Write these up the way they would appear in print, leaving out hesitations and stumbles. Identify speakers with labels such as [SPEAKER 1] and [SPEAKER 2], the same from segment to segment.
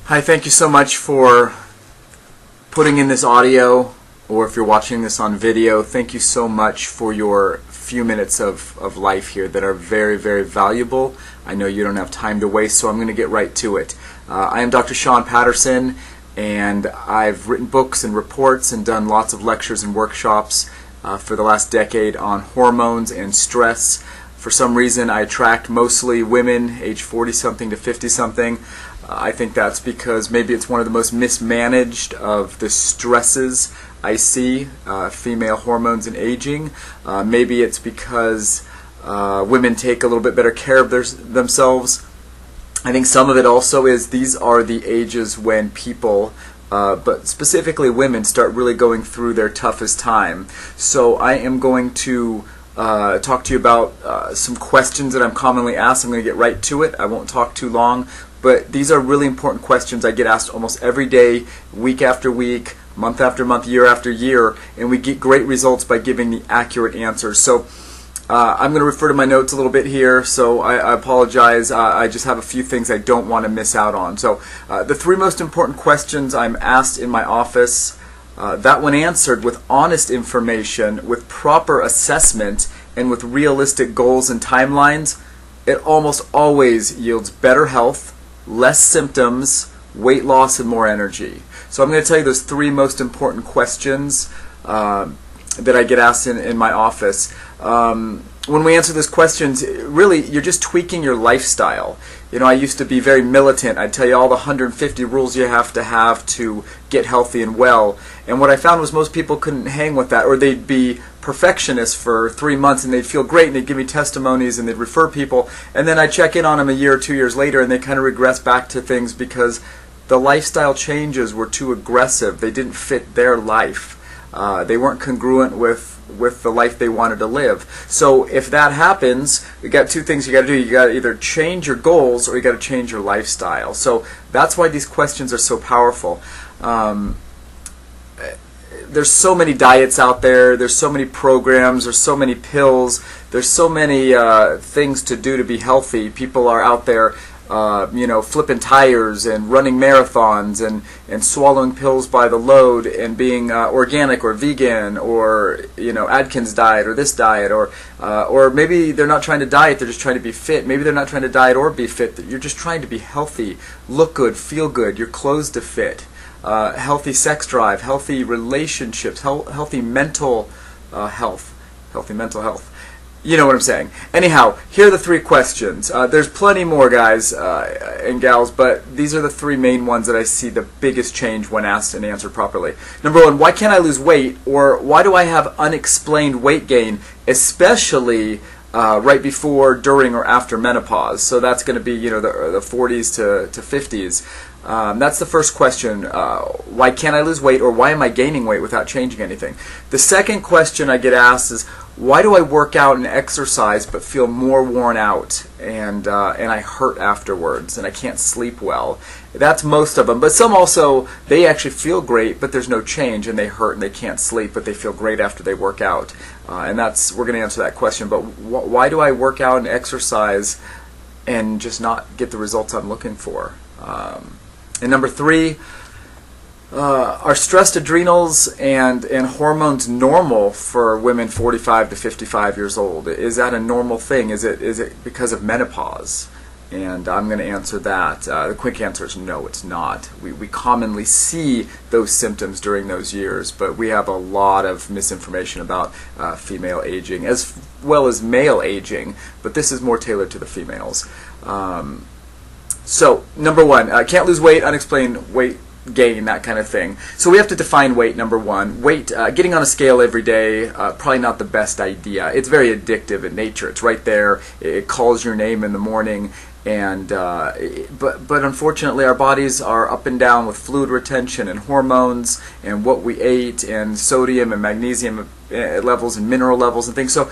[SPEAKER 1] Hi, thank you so much for putting in this audio, or if you're watching this on video, thank you so much for your few minutes of life here that are very, very valuable. I know you don't have time to waste, so I'm going to get right to it. I am Dr. Sean Patterson, and I've written books and reports and done lots of lectures and workshops for the last decade on hormones and stress. For some reason, I attract mostly women, age 40-something to 50-something. I think that's because maybe it's one of the most mismanaged of the stresses I see, female hormones and aging. Maybe it's because women take a little bit better care of themselves. I think some of it also is these are the ages when people, but specifically women, start really going through their toughest time. So I am going to talk to you about some questions that I'm commonly asked. I'm going to get right to it. I won't talk too long. But these are really important questions I get asked almost every day, week after week, month after month, year after year, and we get great results by giving the accurate answers. So I'm going to refer to my notes a little bit here, so I apologize. I just have a few things I don't want to miss out on. So the three most important questions I'm asked in my office, that when answered with honest information, with proper assessment, and with realistic goals and timelines, it almost always yields better health, less symptoms, weight loss, and more energy. So I'm going to tell you those three most important questions that I get asked in my office. When we answer those questions, really, you're just tweaking your lifestyle. You know, I used to be very militant. I'd tell you all the 150 rules you have to get healthy and well. And what I found was most people couldn't hang with that, or they'd be perfectionists for 3 months and they'd feel great and they'd give me testimonies and they'd refer people. And then I'd check in on them a year or 2 years later and they kind of regress back to things because the lifestyle changes were too aggressive. They didn't fit their life. They weren't congruent with the life they wanted to live. So if that happens, you got two things you got to do. You got to either change your goals or you got to change your lifestyle. So that's why these questions are so powerful. There's so many diets out there. There's so many programs. There's so many pills. There's so many things to do to be healthy. People are out there flipping tires and running marathons and swallowing pills by the load and being organic or vegan or Atkins diet or this diet or maybe they're not trying to diet, they're just trying to be fit. Maybe they're not trying to diet or be fit. You're just trying to be healthy, look good, feel good, your clothes to fit, healthy sex drive, healthy relationships, healthy mental health, healthy mental health. You know what I'm saying. Anyhow, here are the three questions. There's plenty more, guys and gals, but these are the three main ones that I see the biggest change when asked and answered properly. Number one, why can't I lose weight? Or why do I have unexplained weight gain, especially right before, during, or after menopause? So that's going to be, the 40s to 50s. That's the first question. Why can't I lose weight, or why am I gaining weight without changing anything? The second question I get asked is, why do I work out and exercise but feel more worn out and I hurt afterwards and I can't sleep well? That's most of them. But some also, they actually feel great, but there's no change, and they hurt and they can't sleep, but they feel great after they work out. And we're going to answer that question. But why do I work out and exercise and just not get the results I'm looking for? And number three, are stressed adrenals and hormones normal for women 45 to 55 years old? Is that a normal thing? Is it because of menopause? And I'm going to answer that. The quick answer is no, it's not. We commonly see those symptoms during those years, but we have a lot of misinformation about female aging as well as male aging, but this is more tailored to the females. So, number one, can't lose weight, unexplained weight gain, that kind of thing. So we have to define weight, number one. Weight, getting on a scale every day, probably not the best idea. It's very addictive in nature. It's right there. It calls your name in the morning. And but unfortunately, our bodies are up and down with fluid retention and hormones and what we ate and sodium and magnesium levels and mineral levels and things. So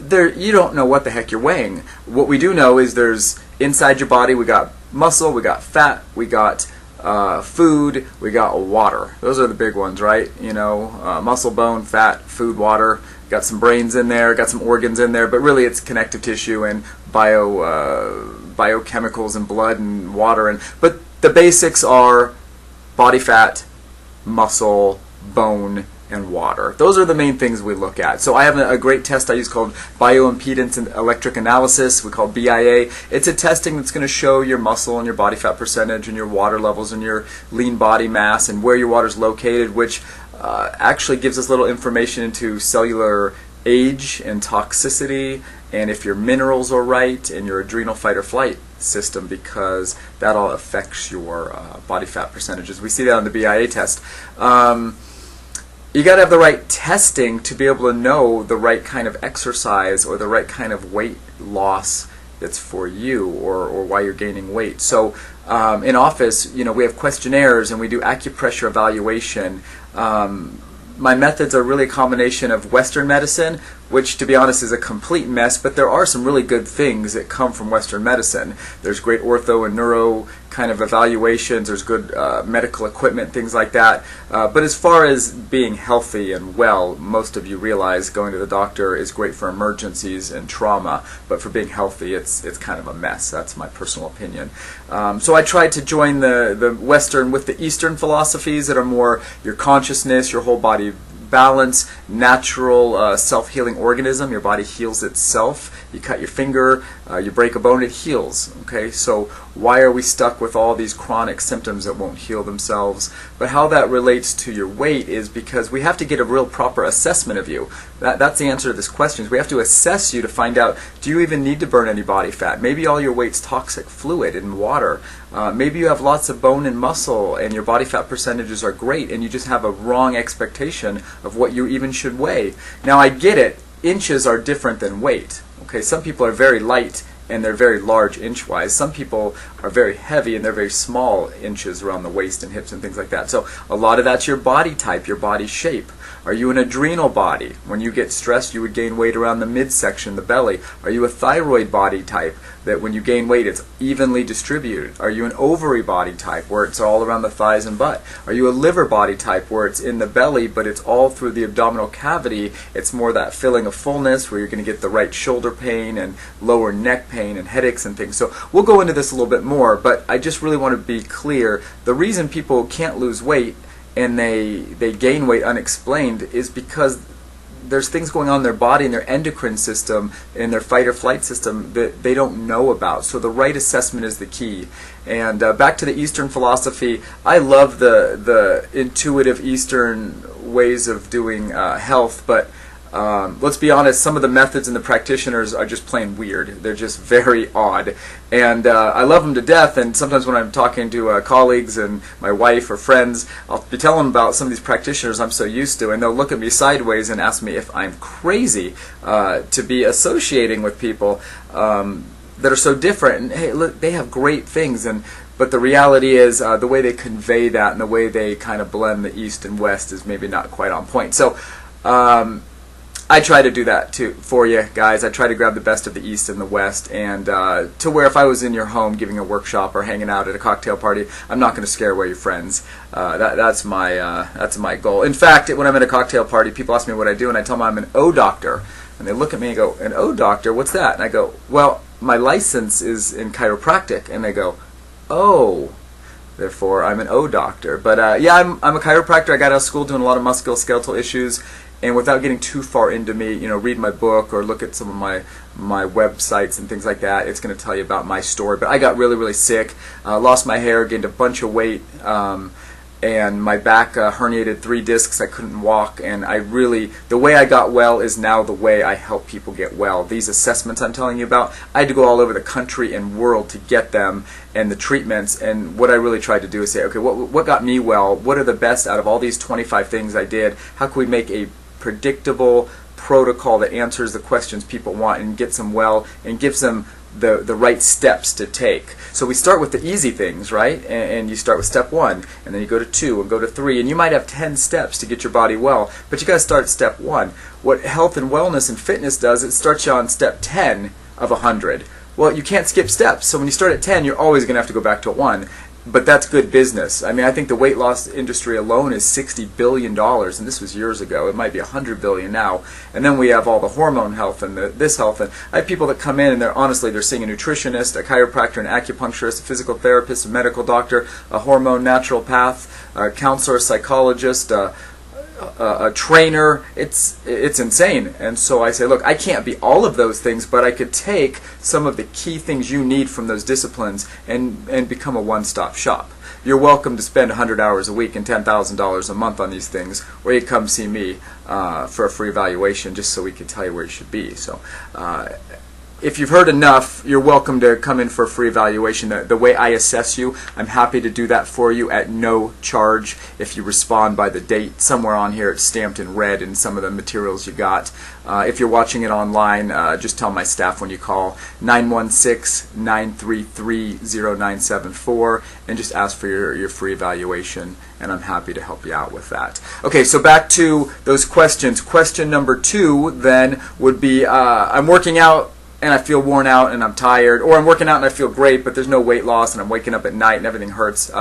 [SPEAKER 1] you don't know what the heck you're weighing. What we do know is there's inside your body, we got muscle, we got fat, we got food, we got water. Those are the big ones, right? Muscle, bone, fat, food, water. Got some brains in there, got some organs in there, but really it's connective tissue and biochemicals and blood and water. But the basics are body fat, muscle, bone, and water. Those are the main things we look at. So I have a great test I use called bioimpedance and electric analysis. We call BIA. It's a testing that's going to show your muscle and your body fat percentage and your water levels and your lean body mass and where your water is located, which actually gives us little information into cellular age and toxicity, and if your minerals are right and your adrenal fight or flight system, because that all affects your body fat percentages. We see that on the BIA test. You got to have the right testing to be able to know the right kind of exercise or the right kind of weight loss that's for you, or why you're gaining weight. So in office, we have questionnaires and we do acupressure evaluation. My methods are really a combination of Western medicine, which to be honest is a complete mess, but there are some really good things that come from Western medicine. There's great ortho and neuro kind of evaluations, there's good medical equipment, things like that. But as far as being healthy and well, most of you realize going to the doctor is great for emergencies and trauma, but for being healthy it's kind of a mess. That's my personal opinion. So I tried to join the Western with the Eastern philosophies that are more your consciousness, your whole body balance, natural self-healing organism. Your body heals itself. You cut your finger, you break a bone, it heals. Okay, so why are we stuck with all these chronic symptoms that won't heal themselves? But how that relates to your weight is because we have to get a real proper assessment of you. That's the answer to this question. We have to assess you to find out, do you even need to burn any body fat? Maybe all your weight's toxic fluid and water. Maybe you have lots of bone and muscle and your body fat percentages are great and you just have a wrong expectation of what you even should weigh. Now I get it, inches are different than weight. Okay, some people are very light and they're very large inch-wise. Some people are very heavy and they're very small inches around the waist and hips and things like that. So a lot of that's your body type, your body shape. Are you an adrenal body? When you get stressed, you would gain weight around the midsection, the belly. Are you a thyroid body type, that when you gain weight, it's evenly distributed? Are you an ovary body type, where it's all around the thighs and butt? Are you a liver body type, where it's in the belly, but it's all through the abdominal cavity? It's more that feeling of fullness, where you're going to get the right shoulder pain and lower neck pain and headaches and things. So we'll go into this a little bit more, but I just really want to be clear. The reason people can't lose weight and they gain weight unexplained is because there's things going on in their body, in their endocrine system, in their fight or flight system that they don't know about. So the right assessment is the key. And back to the Eastern philosophy, I love the intuitive Eastern ways of doing health, but let's be honest, some of the methods and the practitioners are just plain weird. They're just very odd. And I love them to death, and sometimes when I'm talking to colleagues and my wife or friends, I'll be telling them about some of these practitioners I'm so used to, and they'll look at me sideways and ask me if I'm crazy to be associating with people that are so different. And hey, look, they have great things, but the reality is the way they convey that and the way they kind of blend the East and West is maybe not quite on point. So I try to do that too for you guys. I try to grab the best of the East and the West, and to where if I was in your home giving a workshop or hanging out at a cocktail party, I'm not going to scare away your friends. That's my goal. In fact, when I'm at a cocktail party, people ask me what I do, and I tell them I'm an O doctor, and they look at me and go, "An O doctor? What's that?" And I go, "Well, my license is in chiropractic," and they go, "Oh." Therefore, I'm an O doctor. But yeah, I'm a chiropractor. I got out of school doing a lot of musculoskeletal issues. And without getting too far into me, read my book or look at some of my websites and things like that. It's going to tell you about my story. But I got really, really sick, lost my hair, gained a bunch of weight, and my back herniated 3 discs. I couldn't walk, and the way I got well is now the way I help people get well. These assessments I'm telling you about, I had to go all over the country and world to get them, and the treatments. And what I really tried to do is say, okay, what got me well? What are the best out of all these 25 things I did? How can we make a predictable protocol that answers the questions people want and gets them well and gives them the right steps to take? So we start with the easy things, right? And you start with step 1, and then you go to 2 and go to 3, and you might have 10 steps to get your body well, but you got to start at step 1. What health and wellness and fitness does, it starts you on step 10 of 100. Well, you can't skip steps, so when you start at 10, you're always going to have to go back to 1. but that's good business. I mean, I think the weight loss industry alone is $60 billion, and this was years ago. It might be $100 billion now. And then we have all the hormone health and this health. And I have people that come in and they're seeing a nutritionist, a chiropractor, an acupuncturist, a physical therapist, a medical doctor, a hormone naturopath, a counselor, a psychologist, a trainer. It's insane. And so I say, look, I can't be all of those things, but I could take some of the key things you need from those disciplines and become a one-stop shop. You're welcome to spend 100 hours a week and $10,000 a month on these things, or you come see me for a free evaluation just so we can tell you where you should be. So if you've heard enough, you're welcome to come in for a free evaluation. The way I assess you, I'm happy to do that for you at no charge. If you respond by the date, somewhere on here it's stamped in red in some of the materials you got. If you're watching it online, just tell my staff when you call 916-933-0974 and just ask for your free evaluation, and I'm happy to help you out with that. Okay, so back to those questions. Question number 2 then would be, I'm working out and I feel worn out and I'm tired, or I'm working out and I feel great but there's no weight loss and I'm waking up at night and everything hurts.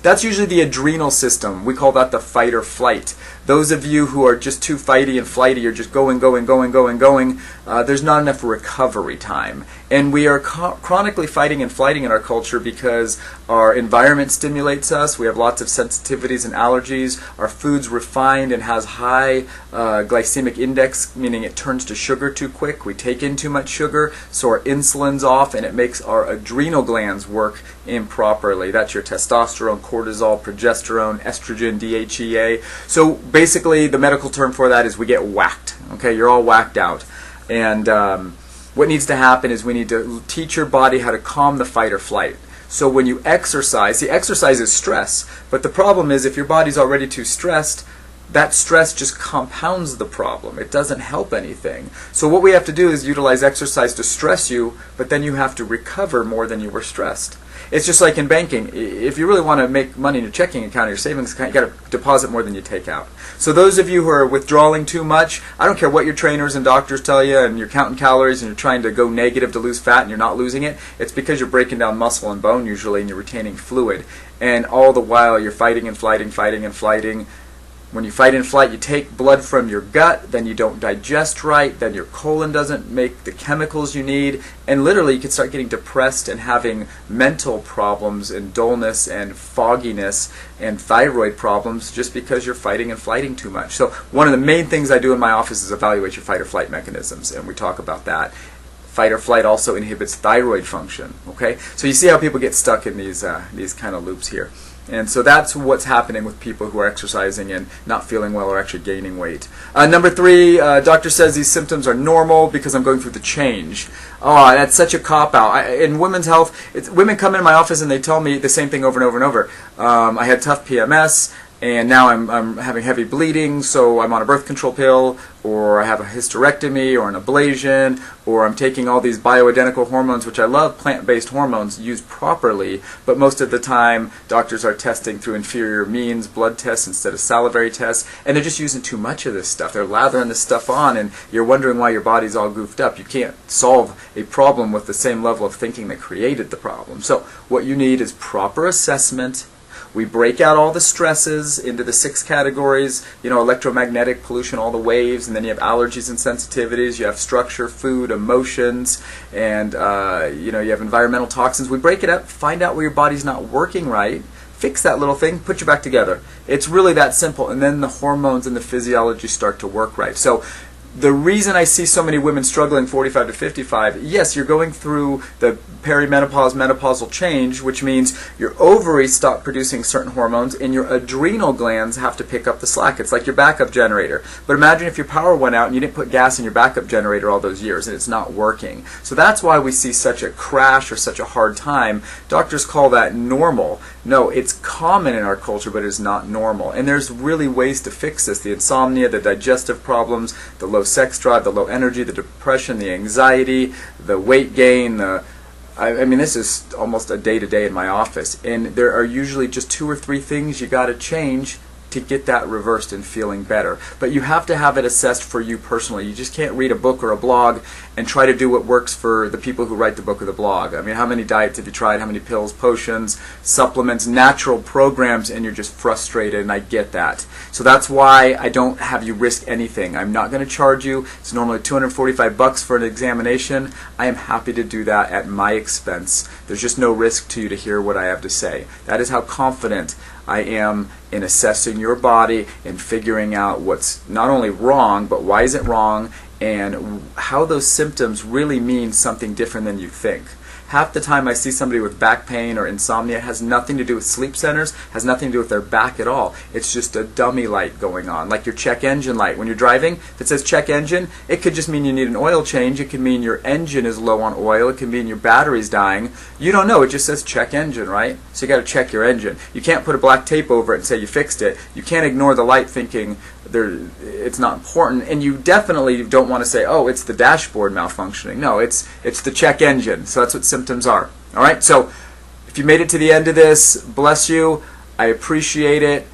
[SPEAKER 1] That's usually the adrenal system. We call that the fight or flight. Those of you who are just too fighty and flighty, you're just going, there's not enough recovery time. And we are chronically fighting and flighting in our culture because our environment stimulates us. We have lots of sensitivities and allergies. Our food's refined and has high glycemic index, meaning it turns to sugar too quick. We take in too much sugar, so our insulin's off, and it makes our adrenal glands work improperly. That's your testosterone, cortisol, progesterone, estrogen, DHEA. So basically, the medical term for that is we get whacked. Okay, you're all whacked out. And what needs to happen is we need to teach your body how to calm the fight or flight. So when you exercise, see, exercise is stress, but the problem is if your body's already too stressed, that stress just compounds the problem. It doesn't help anything. So what we have to do is utilize exercise to stress you, but then you have to recover more than you were stressed. It's just like in banking. If you really want to make money in your checking account or your savings account, you got to deposit more than you take out. So those of you who are withdrawing too much, I don't care what your trainers and doctors tell you, and you're counting calories and you're trying to go negative to lose fat and you're not losing it, it's because you're breaking down muscle and bone usually and you're retaining fluid. And all the while you're fighting and flighting. When you fight and flight, you take blood from your gut, then you don't digest right, then your colon doesn't make the chemicals you need, and literally you can start getting depressed and having mental problems and dullness and fogginess and thyroid problems just because you're fighting and flighting too much. So one of the main things I do in my office is evaluate your fight or flight mechanisms, and we talk about that. Fight or flight also inhibits thyroid function. Okay, so you see how people get stuck in these kind of loops here. And so that's what's happening with people who are exercising and not feeling well or actually gaining weight. Number 3, doctor says these symptoms are normal because I'm going through the change. Oh, that's such a cop-out. In women's health, women come in my office and they tell me the same thing over and over and over. I had tough PMS, and now I'm having heavy bleeding, so I'm on a birth control pill, or I have a hysterectomy or an ablation, or I'm taking all these bioidentical hormones, which I love plant-based hormones used properly, but most of the time doctors are testing through inferior means, blood tests instead of salivary tests, and they're just using too much of this stuff. They're lathering this stuff on, and you're wondering why your body's all goofed up. You can't solve a problem with the same level of thinking that created the problem. So what you need is proper assessment. We break out all the stresses into the 6 categories, electromagnetic pollution, all the waves, and then you have allergies and sensitivities, you have structure, food, emotions, and you have environmental toxins. We break it up, find out where your body's not working right, fix that little thing, put you back together. It's really that simple, and then the hormones and the physiology start to work right. So the reason I see so many women struggling 45 to 55, yes, you're going through the perimenopause, menopausal change, which means your ovaries stop producing certain hormones and your adrenal glands have to pick up the slack. It's like your backup generator. But imagine if your power went out and you didn't put gas in your backup generator all those years and it's not working. So that's why we see such a crash or such a hard time. Doctors call that normal. No, it's common in our culture, but it's not normal. And there's really ways to fix this. The insomnia, the digestive problems, the low sex drive, the low energy, the depression, the anxiety, the weight gain, I mean, this is almost a day-to-day in my office, and there are usually just 2 or 3 things you got to change to get that reversed and feeling better. But you have to have it assessed for you personally. You just can't read a book or a blog and try to do what works for the people who write the book or the blog. I mean, how many diets have you tried? How many pills, potions, supplements, natural programs, and you're just frustrated, and I get that. So that's why I don't have you risk anything. I'm not going to charge you. It's normally $245 for an examination. I am happy to do that at my expense. There's just no risk to you to hear what I have to say. That is how confident I am in assessing your body and figuring out what's not only wrong, but why is it wrong, and how those symptoms really mean something different than you think. Half the time I see somebody with back pain or insomnia, it has nothing to do with sleep centers, has nothing to do with their back at all. It's just a dummy light going on, like your check engine light. When you're driving, if it says check engine, it could just mean you need an oil change. It could mean your engine is low on oil. It could mean your battery's dying. You don't know. It just says check engine, right? So you got to check your engine. You can't put a black tape over it and say you fixed it. You can't ignore the light thinking it's not important, and you definitely don't want to say, oh, it's the dashboard malfunctioning. No, it's the check engine. So that's what symptoms are. All right, so if you made it to the end of this, bless you. I appreciate it.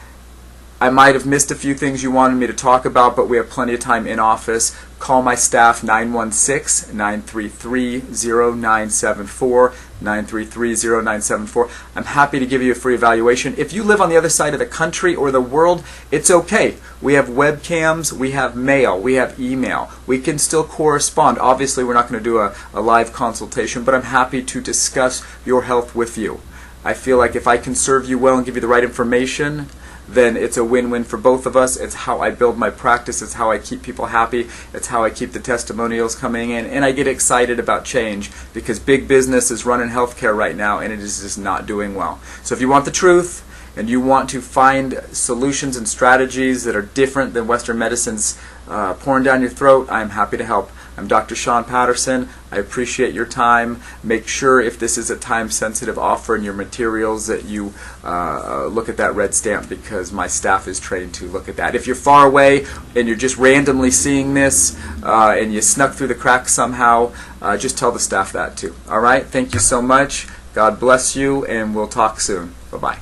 [SPEAKER 1] I might have missed a few things you wanted me to talk about, but we have plenty of time in office. Call my staff, 916-933-0974, 933-0974. I'm happy to give you a free evaluation. If you live on the other side of the country or the world, it's okay. We have webcams, we have mail, we have email. We can still correspond. Obviously, we're not going to do a live consultation, but I'm happy to discuss your health with you. I feel like if I can serve you well and give you the right information, then it's a win-win for both of us. It's how I build my practice. It's how I keep people happy. It's how I keep the testimonials coming in. And I get excited about change because big business is running healthcare right now, and it is just not doing well. So if you want the truth and you want to find solutions and strategies that are different than Western medicine's pouring down your throat, I'm happy to help. I'm Dr. Sean Patterson. I appreciate your time. Make sure if this is a time-sensitive offer in your materials that you look at that red stamp, because my staff is trained to look at that. If you're far away and you're just randomly seeing this and you snuck through the cracks somehow, just tell the staff that too. All right? Thank you so much. God bless you, and we'll talk soon. Bye-bye.